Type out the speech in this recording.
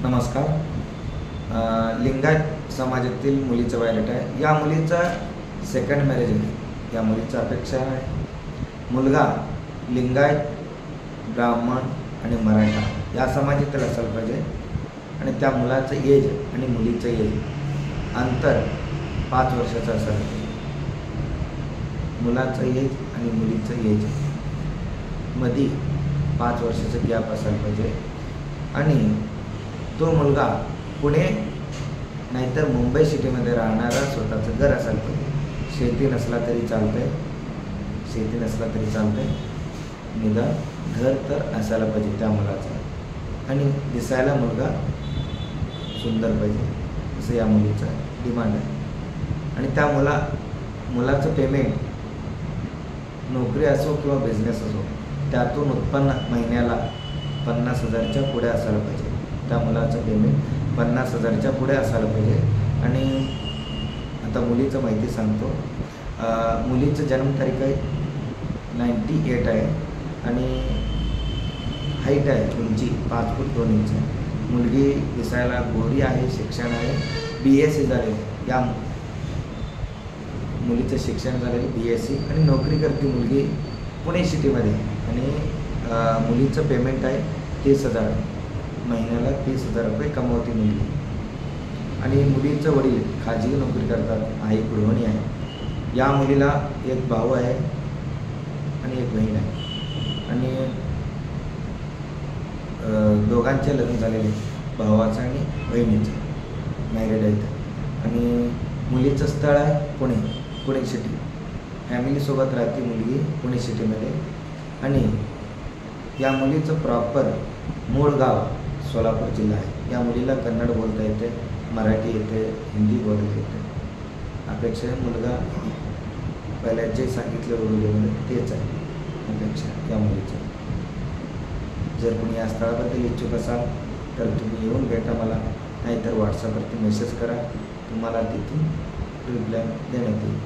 नमस्कार. लिंगायत समाजातील मुलीचं बायोडेटा आहे. या मुलीचा सेकंड मॅरेज आहे. या मुलीची अपेक्षा आहे मुलगा लिंगायत, ब्राह्मण आणि मराठा या समाजातील असायला पाहिजे आणि त्या मुलाचं एज आणि मुलीचं एज अंतर 5 वर्षाचं असायला पाहिजे. मुलाचं एज आणि मुलीचं एज मध्ये 5 वर्षाचं गॅप असायला पाहिजे आणि तो मुलगा पुणे नाहीतर मुंबई सिटीमध्ये राहणारा स्वतःचं घर असायला पाहिजे. शेती नसला तरी चालतंय, शेती नसला तरी चालतंय, निदान घर तर असायला पाहिजे त्या मुलाचं आणि दिसायला मुलगा सुंदर पाहिजे असं या मुलीचं डिमांड आहे. आणि त्या मुलाचं पेमेंट नोकरी असो किंवा बिझनेस असो त्यातून उत्पन्न महिन्याला 50,000च्या पुढे असायला पाहिजे. त्या मुलाचं पेमेंट 50,000च्या पुढे असायला पाहिजे. आणि आता मुलीचं माहिती सांगतो. मुलीचं जन्मतारीख आहे 98 आहे आणि हाईट आहे उंची 5 फूट 2 इंच आहे. मुलगी दिसायला गोरी आहे, शिक्षण आहे, BSc झाले. या मुलीचं शिक्षण झालेलं BSc आणि नोकरी करते मुलगी पुणे सिटीमध्ये आणि मुलीचं पेमेंट आहे 30,000 महिन्याला. 30,000 रुपये कमवते मुलगी आणि मुलीचं वडील खाजगी नोकरी करतात, आई गृहिणी आहे. या मुलीला एक भाऊ आहे आणि एक बहीण आहे आणि दोघांचे लग्न झालेले, भावाचं आणि बहिणीचं मॅरिड आहेत. आणि मुलीचं स्थळ आहे पुणे सिटी. फॅमिलीसोबत राहते मुलगी पुणे सिटीमध्ये आणि या मुलीचं प्रॉपर मूळ गाव सोलापूर जिल्हा आहे. या मुलीला कन्नड बोलता येते, मराठी येते, हिंदी बोलता येते. अपेक्षा मुलगा पहिल्या जे सांगितलं व्हिडिओमध्ये तेच आहे अपेक्षा या मुलीचं. जर कोणी या स्थळाबद्दल इच्छुक असाल तर तुम्ही येऊन भेटा मला, नाहीतर व्हॉट्सअपवरती मेसेज करा, तुम्हाला तिथून रिप्लाय देण्यात येईल.